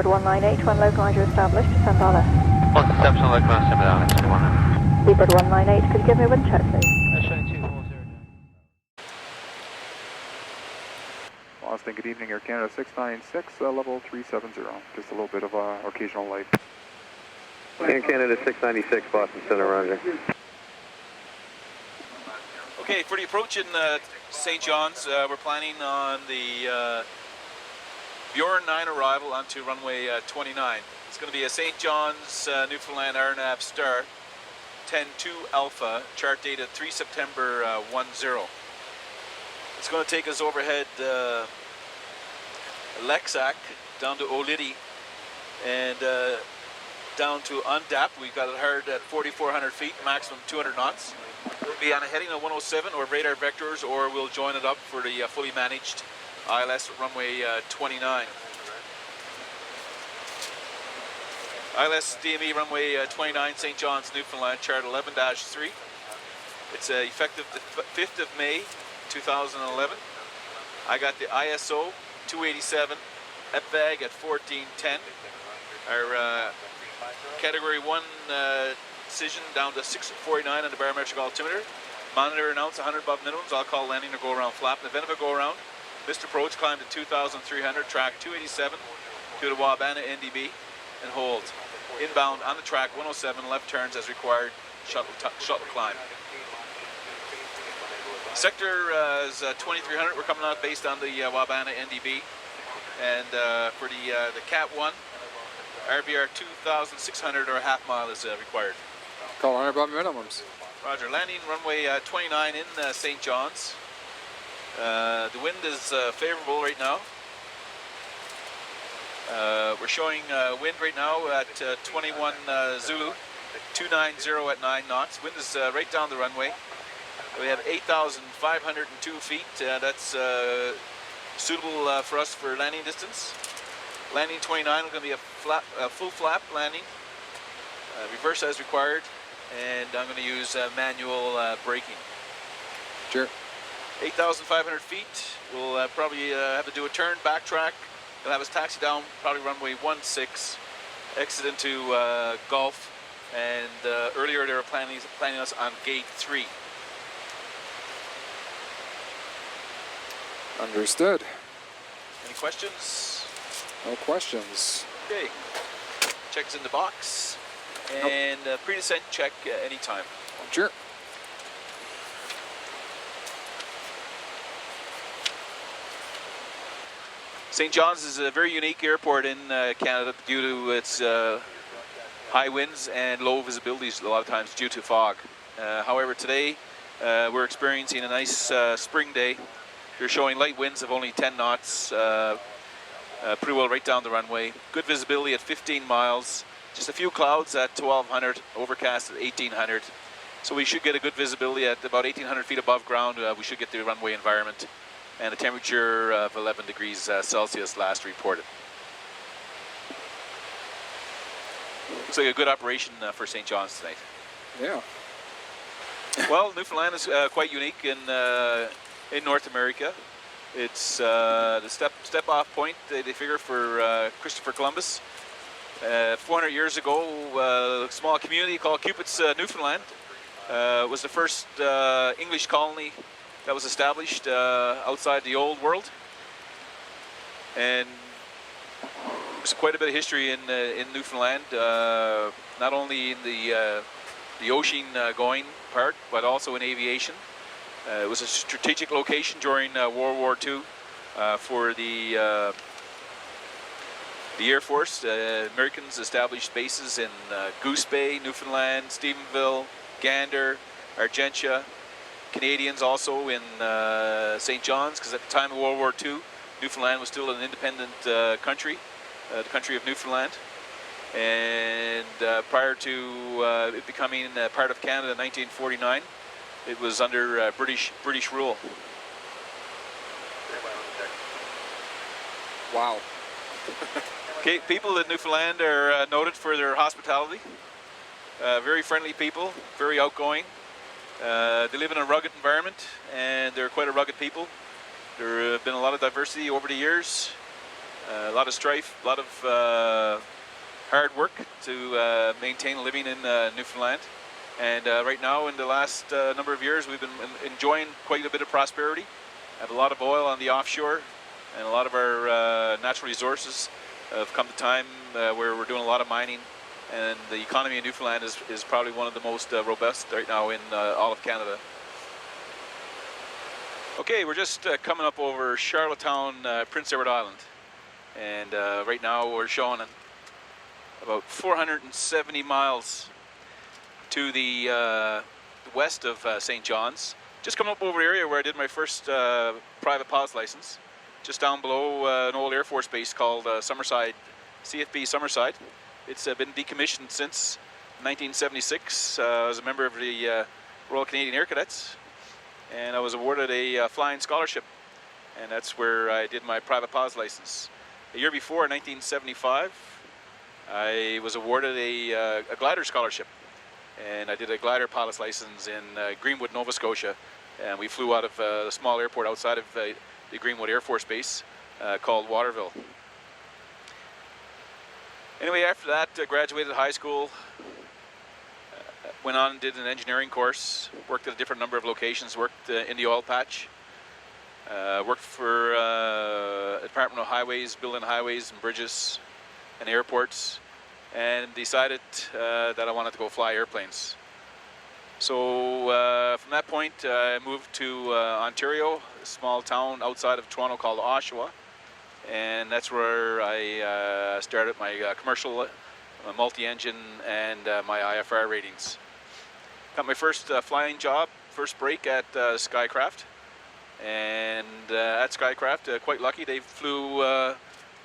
Seabird 198, when localizer established, descend LS. Well, conception localizer, send LS, 21. Seabird 198, could you give me a wind check, please? Showing 240. Austin, good evening, Air Canada 696, level 370. Just a little bit of occasional light. Air Canada 696, Boston Center, roger. Okay, for the approach in St. John's, we're planning on the Bjorn 9 arrival onto runway 29. It's going to be a St. John's, Newfoundland RNAV star, 10-2 Alpha, chart date at 3 September 10. It's going to take us overhead Lexac down to Olidi and down to Undap. We've got it hard at 4,400 feet, maximum 200 knots. We'll be on a heading of 107 or radar vectors, or we'll join it up for the fully managed ILS at runway 29. ILS DME runway 29, St. John's, Newfoundland, chart 11-3. It's effective the 5th of May, 2011. I got the ISO 287 EPVAG at 1410. Our category 1 decision down to 649 on the barometric altimeter. Monitor announce 100 above minimums. I'll call landing or go around flap. In the event of a go around, missed approach, climb to 2,300, track 287 to the Wabana NDB and hold. Inbound on the track 107, left turns as required, shuttle climb. Sector is 2,300. We're coming out based on the Wabana NDB. And for the Cat 1, RBR 2,600 or a half mile is required. Call 100 above minimums. Roger. Landing runway 29 in St. John's. The wind is favorable right now. We're showing wind right now at 21 Zulu, 290 at 9 knots. Wind is right down the runway. We have 8,502 feet. That's suitable for us for landing distance. Landing 29 is going to be a full flap landing. Reverse as required. And I'm going to use manual braking. Sure. 8,500 feet. We'll probably have to do a turn, backtrack. They'll have us taxi down, probably runway 16, exit into Gulf. And earlier they were planning us on gate 3. Understood. Any questions? No questions. Okay. Check's in the box. And pre-descent check anytime. Sure. St. John's is a very unique airport in Canada due to its high winds and low visibilities a lot of times due to fog. However, today we're experiencing a nice spring day. They're showing light winds of only 10 knots, pretty well right down the runway. Good visibility at 15 miles. Just a few clouds at 1,200, overcast at 1,800. So we should get a good visibility at about 1,800 feet above ground. We should get the runway environment. And a temperature of 11 degrees Celsius last reported. Looks like a good operation for St. John's tonight. Yeah. Well, Newfoundland is quite unique in North America. It's the step-off point, they figure, for Christopher Columbus. 400 years ago, a small community called Cupid's, Newfoundland, was the first English colony that was established outside the old world. And there's quite a bit of history in Newfoundland, not only in the ocean going part, but also in aviation. It was a strategic location during World War II for the Air Force. Americans established bases in Goose Bay, Newfoundland, Stephenville, Gander, Argentia. Canadians also in St. John's, because at the time of World War II, Newfoundland was still an independent country, the country of Newfoundland. And prior to it becoming part of Canada in 1949, it was under British rule. Wow. Okay, people in Newfoundland are noted for their hospitality. Very friendly people, very outgoing. They live in a rugged environment, and they're quite a rugged people. There have been a lot of diversity over the years. A lot of strife, a lot of hard work to maintain a living in Newfoundland. And right now, in the last number of years, we've been enjoying quite a bit of prosperity. Have a lot of oil on the offshore, and a lot of our natural resources have come to time where we're doing a lot of mining. And the economy in Newfoundland is probably one of the most robust right now in all of Canada. Okay, we're just coming up over Charlottetown, Prince Edward Island. And right now we're showing about 470 miles to the west of St. John's. Just coming up over the area where I did my first private pilot's license. Just down below an old Air Force base called Summerside, CFB Summerside. It's been decommissioned since 1976. I was a member of the Royal Canadian Air Cadets, and I was awarded a flying scholarship, and that's where I did my private pilot's license. A year before, in 1975, I was awarded a glider scholarship, and I did a glider pilot's license in Greenwood, Nova Scotia, and we flew out of a small airport outside of the Greenwood Air Force Base called Waterville. Anyway, after that, graduated high school, went on and did an engineering course, worked at a different number of locations, worked in the oil patch, worked for the Department of Highways, building highways and bridges and airports, and decided that I wanted to go fly airplanes. So from that point, I moved to Ontario, a small town outside of Toronto called Oshawa. And that's where I started my commercial, multi-engine, and my IFR ratings. Got my first flying job, first break at Skycraft. And at Skycraft, quite lucky, they flew a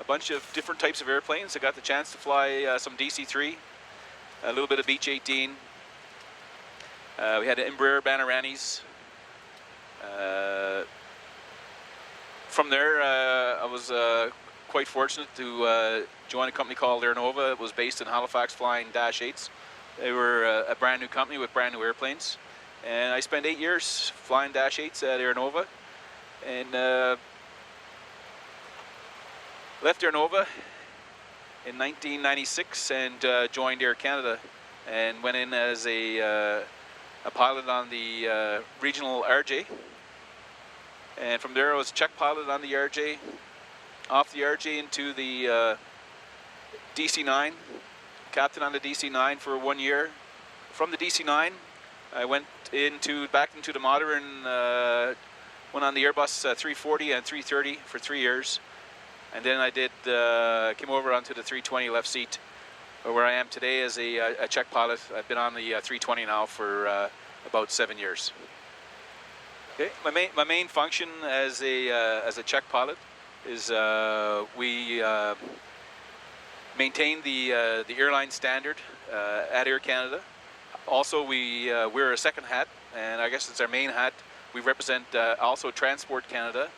bunch of different types of airplanes. I got the chance to fly some DC-3, a little bit of Beech 18. We had Embraer Banaranis. From there, I was quite fortunate to join a company called Air Nova. It was based in Halifax, flying Dash 8s. They were a brand new company with brand new airplanes. And I spent 8 years flying Dash 8s at Air Nova. And left Air Nova in 1996 and joined Air Canada and went in as a pilot on the regional RJ. And from there I was check pilot on the RJ, off the RJ into the DC-9, captain on the DC-9 for 1 year. From the DC-9, I went back into the modern, went on the Airbus A340 and 330 for 3 years. And then I came over onto the 320 left seat, where I am today as a check pilot. I've been on the 320 now for about 7 years. Okay, my main function as a check pilot is we maintain the airline standard at Air Canada. Also, we wear a second hat, and I guess it's our main hat. We represent also Transport Canada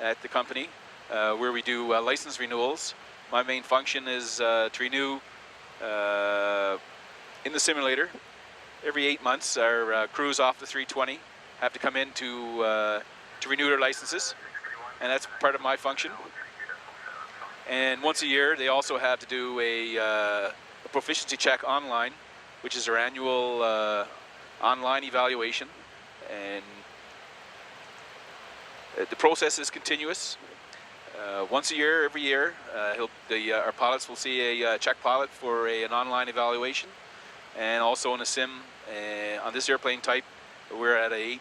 at the company, where we do license renewals. My main function is to renew in the simulator. Every 8 months, our crews off the 320 have to come in to renew their licenses, and that's part of my function. And once a year, they also have to do a proficiency check online, which is our annual online evaluation. And the process is continuous. Once a year, every year, our pilots will see a check pilot for an online evaluation, and also in a sim on this airplane type. We're at a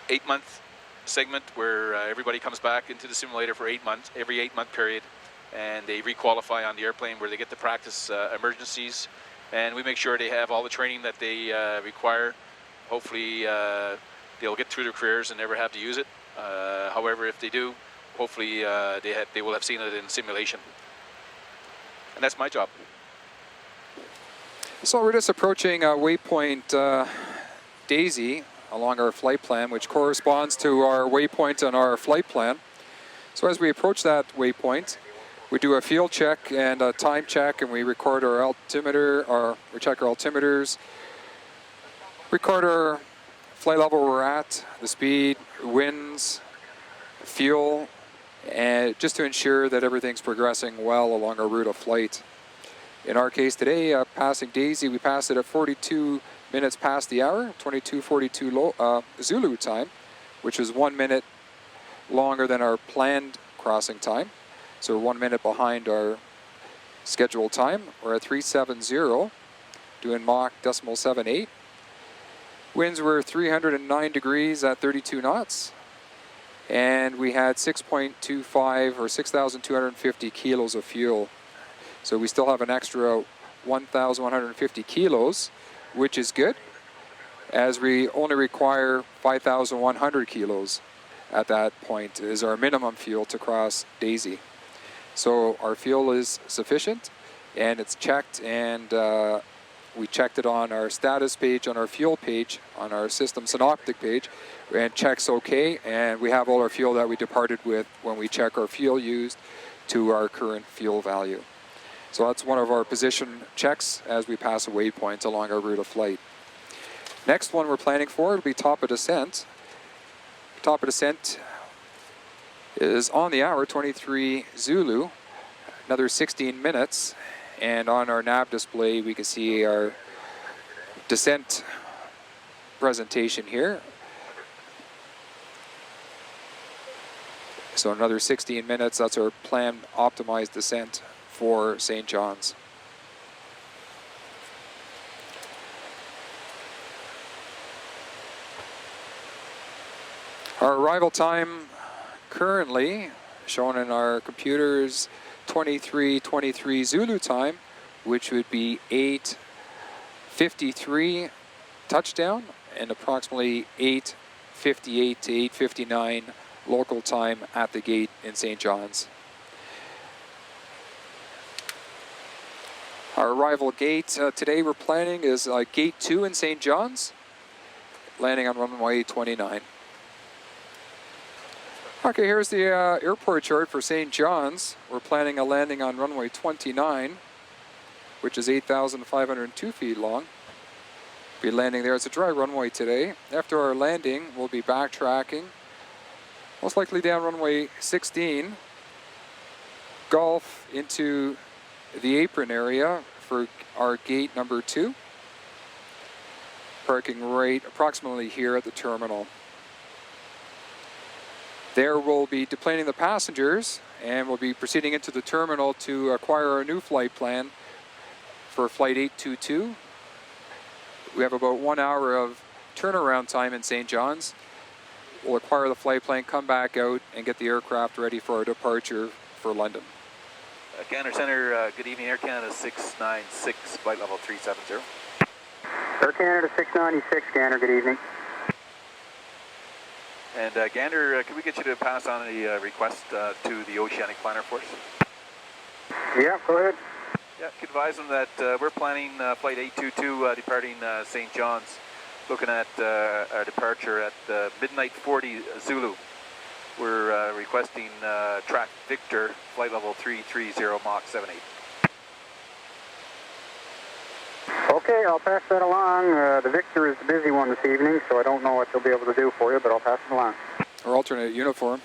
8-month segment where everybody comes back into the simulator for 8 months, every 8-month period, and they requalify on the airplane where they get to practice emergencies, and we make sure they have all the training that they require. Hopefully they'll get through their careers and never have to use it. However, if they do, hopefully they will have seen it in simulation. And that's my job. So we're just approaching waypoint Daisy along our flight plan, which corresponds to our waypoint on our flight plan. So as we approach that waypoint, we do a field check and a time check, and we record our altimeter, we check our altimeters, record our flight level we're at, the speed, winds, fuel, and just to ensure that everything's progressing well along our route of flight. In our case today, passing Daisy, we passed it at 42 minutes past the hour, 22:42 Zulu time, which is 1 minute longer than our planned crossing time. So we're 1 minute behind our scheduled time. We're at 370, doing Mach 0.78. Winds were 309 degrees at 32 knots. And we had 6.25 or 6,250 kilos of fuel. So we still have an extra 1,150 kilos, which is good, as we only require 5,100 kilos at that point is our minimum fuel to cross Daisy. So our fuel is sufficient, and it's checked, and we checked it on our status page, on our fuel page, on our system synoptic page, and checks okay, and we have all our fuel that we departed with when we check our fuel used to our current fuel value. So that's one of our position checks as we pass a waypoint along our route of flight. Next one we're planning for will be top of descent. Top of descent is on the hour, 23 Zulu, another 16 minutes, and on our nav display we can see our descent presentation here. So another 16 minutes, that's our planned optimized descent for St. John's. Our arrival time currently shown in our computers 23:23 Zulu time, which would be 8:53 touchdown and approximately 8:58 to 8:59 local time at the gate in St. John's. Our arrival gate today we're planning is gate 2 in St. John's, landing on runway 29. Okay, here's the airport chart for St. John's. We're planning a landing on runway 29, which is 8,502 feet long. Be landing there. It's a dry runway today. After our landing, we'll be backtracking, most likely down runway 16, Gulf into the apron area for our gate number 2. Parking right approximately here at the terminal. There we'll be deplaning the passengers, and we'll be proceeding into the terminal to acquire our new flight plan for flight 822. We have about 1 hour of turnaround time in St. John's. We'll acquire the flight plan, come back out, and get the aircraft ready for our departure for London. Gander Center, good evening, Air Canada 696, flight level 370. Air Canada 696, Gander, good evening. And Gander, can we get you to pass on a request to the Oceanic Planner for us? Yeah, go ahead. Yeah, can advise them that we're planning flight 822 departing St. John's, looking at our departure at midnight 40 Zulu. We're requesting track Victor, flight level 330 Mach 78. Okay, I'll pass that along. The Victor is the busy one this evening, so I don't know what they'll be able to do for you, but I'll pass it along. Our alternate uniform.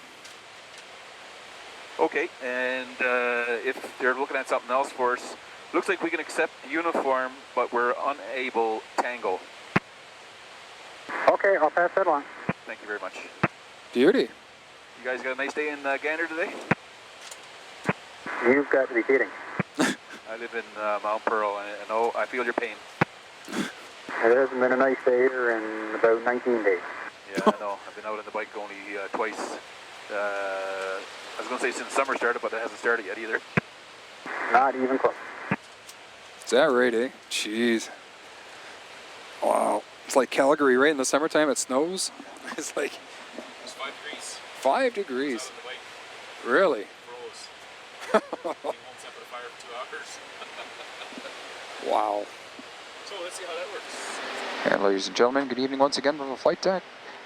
Okay, and if they're looking at something else for us, looks like we can accept uniform, but we're unable tango. Okay, I'll pass that along. Thank you very much. Beauty. You guys got a nice day in Gander today? You've got to be kidding. I live in Mount Pearl, and I feel your pain. It hasn't been a nice day here in about 19 days. Yeah, I know. I've been out on the bike only twice. I was going to say since summer started, but it hasn't started yet either. Not even close. Is that right, eh? Jeez. Wow. It's like Calgary, right? In the summertime it snows. It's like... It's 5 degrees. 5 degrees? On the bike. Really? Froze. He won't set the fire for 2 hours. Wow. So let's see how that works. And ladies and gentlemen, good evening once again from the flight deck.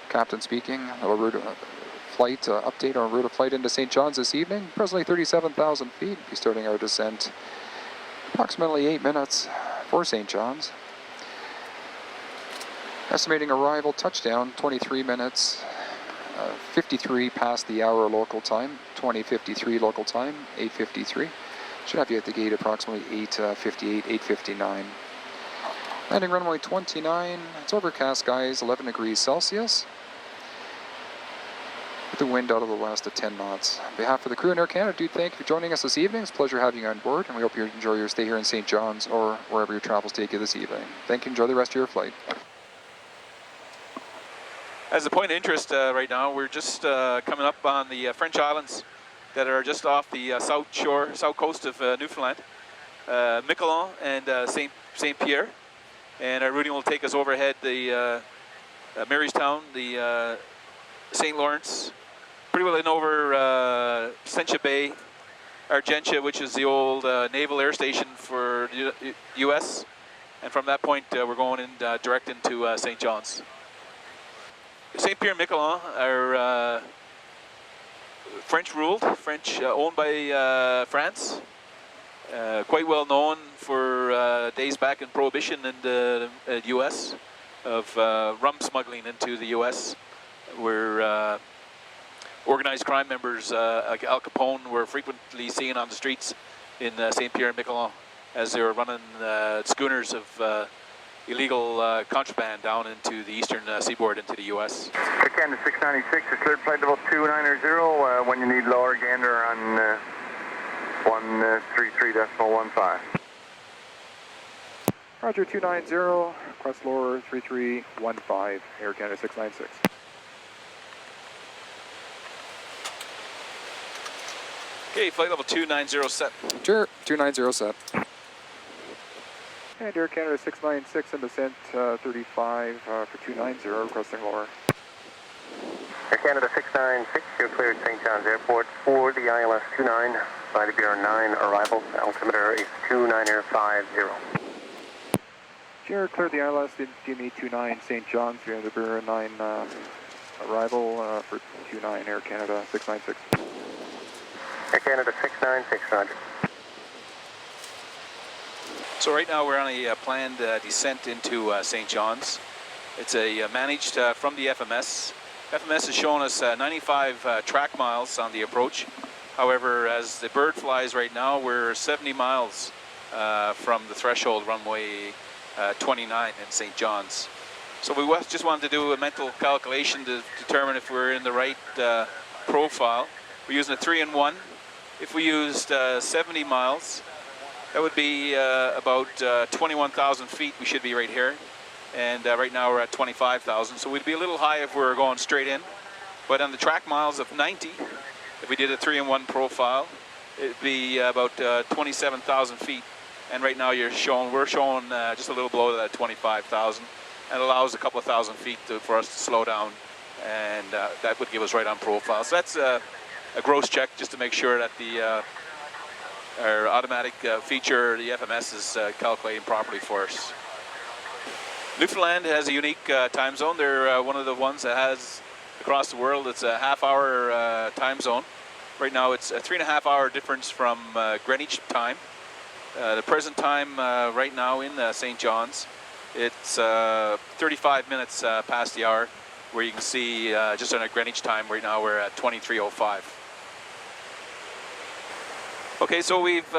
Captain speaking. A route flight update on route of flight into St. John's this evening. Presently 37,000 feet. Be starting our descent approximately 8 minutes for St. John's. Estimating arrival touchdown 23 minutes 53 past the hour local time, 20:53 local time, 8:53. Should have you at the gate approximately 8:58, 8:59. Landing runway 29, it's overcast skies, 11 degrees Celsius. With the wind out of the west at 10 knots. On behalf of the crew and Air Canada, do thank you for joining us this evening. It's a pleasure having you on board, and we hope you enjoy your stay here in St. John's or wherever your travels take you this evening. Thank you. Enjoy the rest of your flight. As a point of interest right now, we're just coming up on the French Islands that are just off the south coast of Newfoundland, Miquelon and Saint Pierre. And our routing will take us overhead the Marystown, the St. Lawrence, pretty well in over Sencha Bay, Argentia, which is the old naval air station for the U.S. And from that point, we're going in direct into St. John's. Saint Pierre and Miquelon are French-ruled, owned by France. Quite well known for days back in Prohibition in the U.S. of rum smuggling into the U.S. where organized crime members like Al Capone were frequently seen on the streets in Saint Pierre and Miquelon as they were running schooners of illegal contraband down into the eastern seaboard into the U.S. Canada 696 is cleared flight level 290 when you need lower gander on 133.15. Roger, 290, request lower 3315, Air Canada 696. Okay, flight level 290 set. Sure, 290 set. And Air Canada 696 in descent 35 for 290, requesting lower. Air Canada 696, you're cleared St. John's Airport for the ILS 29, by the BR9 arrival, altimeter is 29050. Sure, cleared the ILS, give me 29 St. John's, you're the BR9 arrival for 29 Air Canada 696. Air Canada 696, roger. So right now we're on a planned descent into St. John's. It's a managed from the FMS. FMS has shown us 95 track miles on the approach. However, as the bird flies right now, we're 70 miles from the threshold runway 29 in St. John's. So we just wanted to do a mental calculation to determine if we're in the right profile. We're using a 3-in-1. If we used 70 miles, that would be about 21,000 feet. We should be right here. And right now we're at 25,000. So we'd be a little high if we were going straight in. But on the track miles of 90, if we did a 3-in-1 profile, it'd be about 27,000 feet. And right now we're showing just a little below that 25,000. And allows a couple of thousand feet for us to slow down. And that would give us right on profile. So that's a gross check just to make sure that our automatic feature, the FMS, is calculating properly for us. Newfoundland has a unique time zone. They're one of the ones that has across the world. It's a half-hour time zone. Right now it's a 3.5-hour difference from Greenwich time. The present time right now in St. John's, it's 35 minutes past the hour, where you can see just on a Greenwich time right now we're at 23:05. Okay, so we've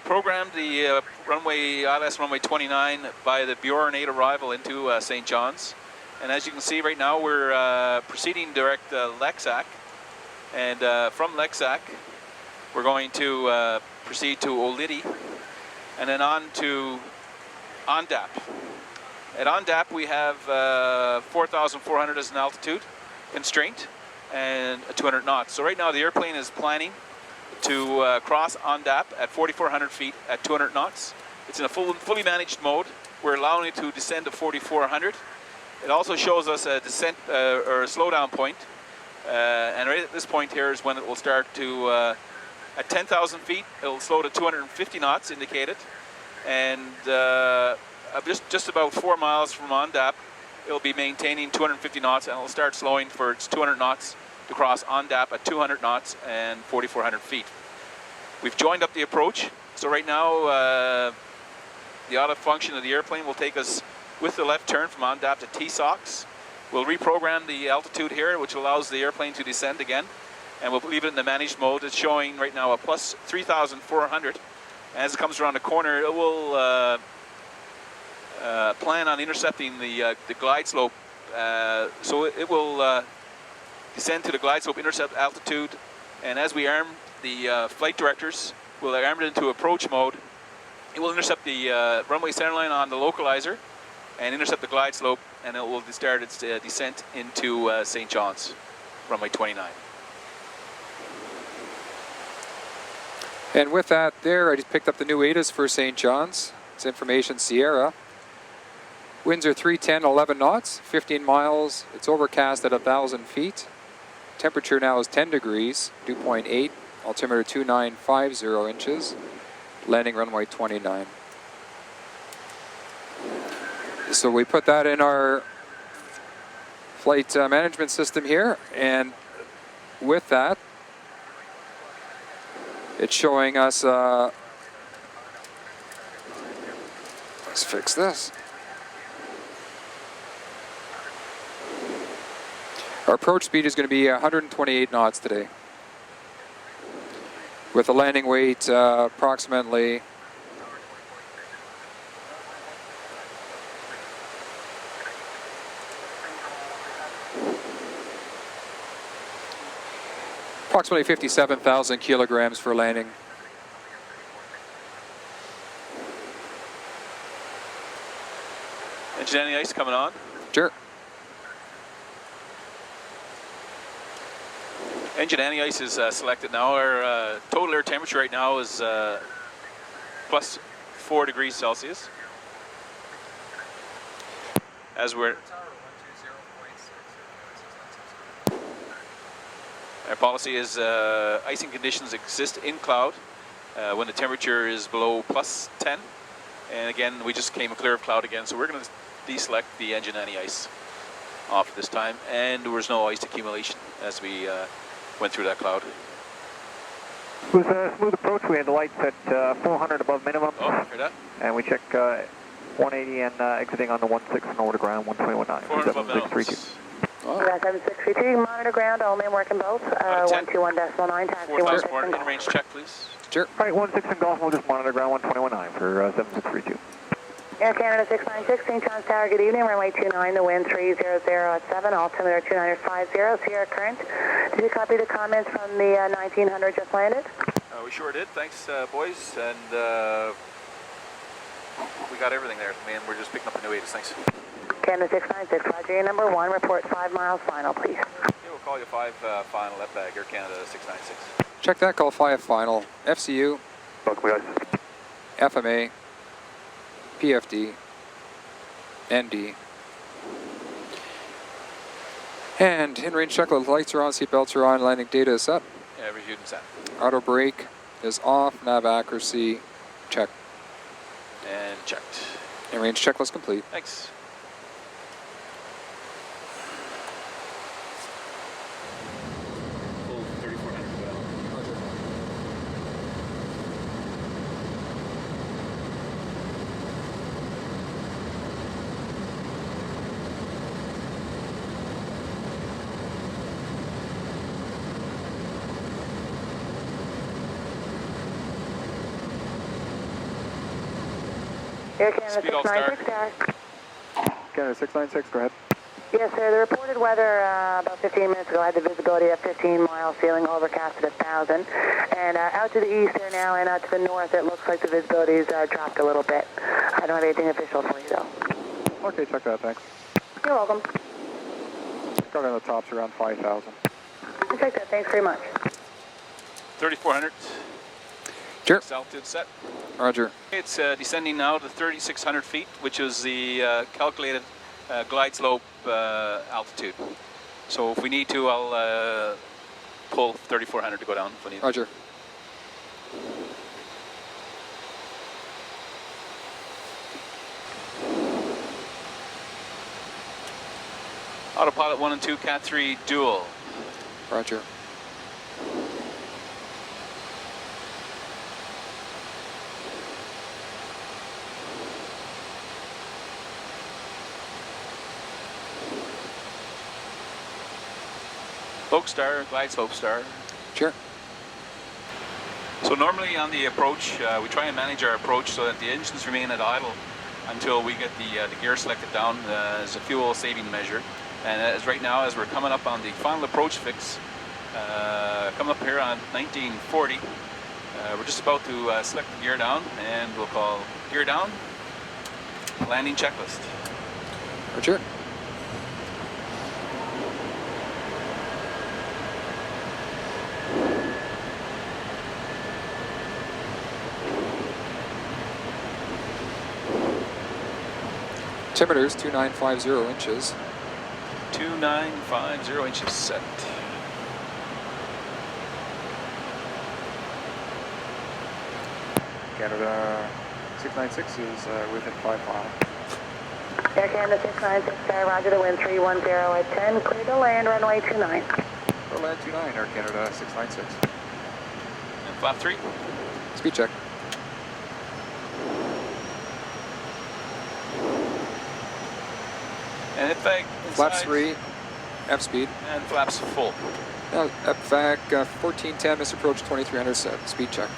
programmed the ILS runway 29 by the BR8 arrival into St. John's. And as you can see right now, we're proceeding direct Lexac. And from Lexac, we're going to proceed to Olidi and then on to Ondap. At Ondap, we have 4,400 as an altitude constraint and 200 knots. So right now the airplane is planning to cross Ondap at 4,400 feet at 200 knots. It's in a fully managed mode. We're allowing it to descend to 4,400. It also shows us a descent or a slowdown point. And right at this point here is when it will start to, at 10,000 feet, it'll slow to 250 knots indicated. And just about 4 miles from Ondap, it'll be maintaining 250 knots and it'll start slowing for its 200 knots to cross Ondap at 200 knots and 4,400 feet. We've joined up the approach. So right now, the auto function of the airplane will take us with the left turn from Ondap to T-SOX. We'll reprogram the altitude here, which allows the airplane to descend again. And we'll leave it in the managed mode. It's showing right now a plus 3,400. As it comes around the corner, it will plan on intercepting the glide slope. So it will descend to the glide slope, intercept altitude. And as we arm the flight directors, we'll arm it into approach mode. It will intercept the runway centerline on the localizer and intercept the glide slope, and it will start its descent into St. John's, runway 29. And with that there, I just picked up the new ATIS for St. John's. It's information Sierra. Winds are 310, 11 knots, 15 miles. It's overcast at 1,000 feet. Temperature now is 10 degrees, dew point 8, altimeter 2950 inches. Landing runway 29. So we put that in our flight management system here, and with that, it's showing us, let's fix this. Our approach speed is going to be 128 knots today, with a landing weight approximately approximately 57,000 kilograms for landing. Engine anti-ice coming on. Sure. Engine anti-ice is selected now. Our total air temperature right now is plus 4 degrees Celsius. As we're... Our policy is icing conditions exist in cloud when the temperature is below plus 10. And again, we just came clear of cloud again, so we're going to deselect the engine anti-ice off this time. And there was no ice accumulation as we went through that cloud. It was a smooth approach. We had the lights at 400 above minimum. Oh, hear that? And we check 180 and exiting on the 16 and over to ground 121.9. 400 above minimum. 7632. Oh. 7632, monitor ground only, and working both. 121.9, taxi 4,000 port, 16. in-range check, please. Sure. All right, 16 golf, we'll just monitor ground 121.9 for 7632. Air Canada 696, St. John's Tower, good evening, runway 29, the wind 300 at 7, altimeter 2950, Sierra current. Did you copy the comments from the 1900 just landed? We sure did. Thanks, boys. And we got everything there. Man, we're just picking up the new ATIS. Thanks. Canada 696, Roger, your number 1, report 5 miles final, please. Yeah, we'll call you 5 final at Air Canada 696. Check that, call 5 final. FCU, FMA, PFD, ND. And in-range check, the lights are on, seatbelts are on, landing data is set. Yeah, reviewed and set. Auto brake is off, nav accuracy, check. And checked. In-range checklist complete. Thanks. Full 3,400. Air Canada Speed all start. 696, Tower. Canada 696, go ahead. Yes, sir. The reported weather about 15 minutes ago had the visibility of 15 miles, ceiling overcast at 1,000. And out to the east there now and out to the north, it looks like the visibility's dropped a little bit. I don't have anything official for you, though. Okay, check that, thanks. You're welcome. Got on the tops around 5,000. I'll check that. Thanks very much. 3,400. Sure. Altitude set. Roger. It's descending now to 3,600 feet, which is the calculated glide slope altitude. So if we need to, I'll pull 3,400 to go down if we need. Roger. Autopilot 1 and 2, Cat 3 dual. Roger. Slopestar, glide slopestar. Sure. So normally on the approach, we try and manage our approach so that the engines remain at idle until we get the gear selected down as a fuel saving measure. And as right now, as we're coming up on the final approach fix, coming up here on 1940, we're just about to select the gear down, and we'll call gear down, landing checklist. Roger. Altimeter's 2950 inches. 2950 inches set. Canada 696 is within 5 miles. Air Canada 696, roger the wind 310 at 10, clear to land, runway 29. Or land 29, Air Canada 696. And flap 3. Speed check. And FAG Flaps inside. 3, F speed. And flaps full. Now, FAG 1410, misapproach 2300 set. Speed check.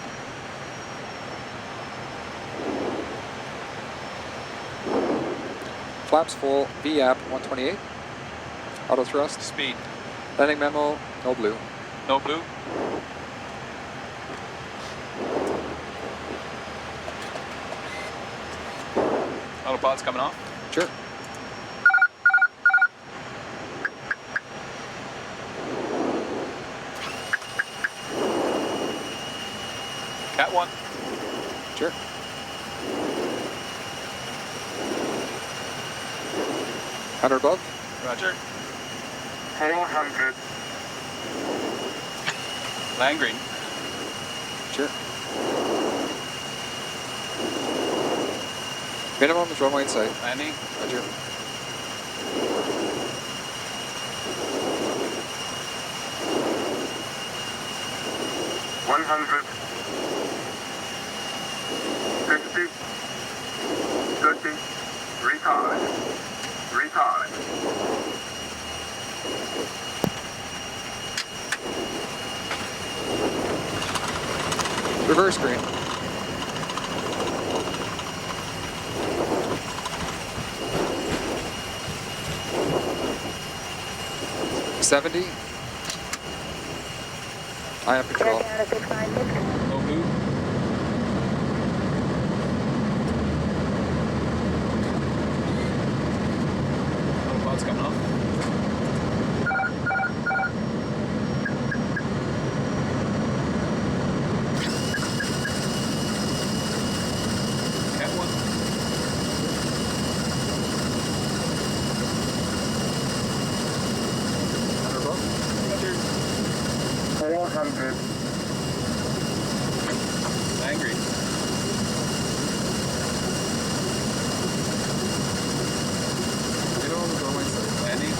Flaps full, VAP 128. Auto thrust. Speed. Landing memo, no blue. No blue. Autopilot's coming off. Sure. Cat 1. Sure. Hunter above. Roger. 400. Land green. Sure. Minimum is runway in sight. Landing. Roger. $100, 50, 30, retard, retard. Reverse green. $70. I have Air control. Canada 696. No blue. Autopilot's coming off. Cat 1. Hunter above. Roger. 400, Land green. Minimum is runway in sight. Landing.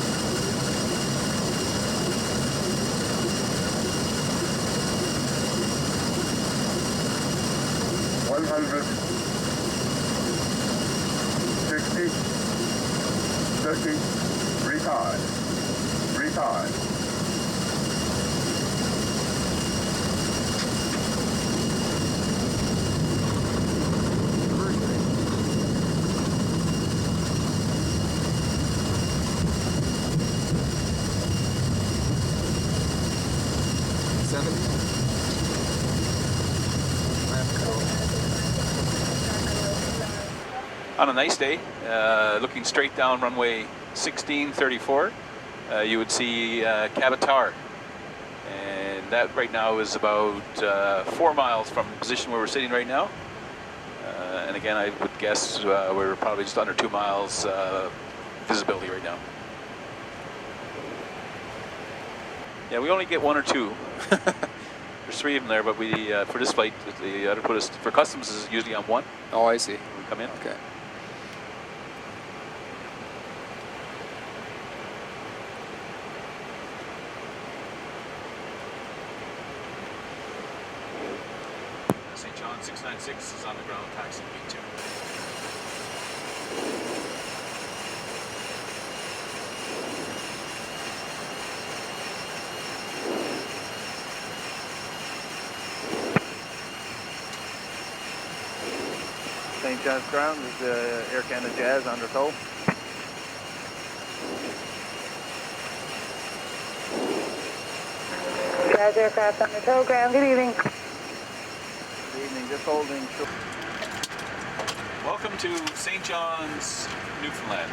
$100, 60, 30, retard, retard. Reverse green. $70. I have control. On a nice day, looking straight down runway 1634, you would see Cabotar. And that right now is about 4 miles from the position where we're sitting right now. And again, I would guess we're probably just under 2 miles visibility right now. Yeah, we only get 1 or 2. There's 3 of them there, but we for this flight, they ought to put us for customs is usually on 1 Oh, I see. when we come in. Okay. St. John 696 is on the ground, taxi B2. St. John's ground is Air Canada Jazz under tow. Jazz aircraft on the tow ground. Good evening. Good evening, just holding. Welcome to St. John's, Newfoundland.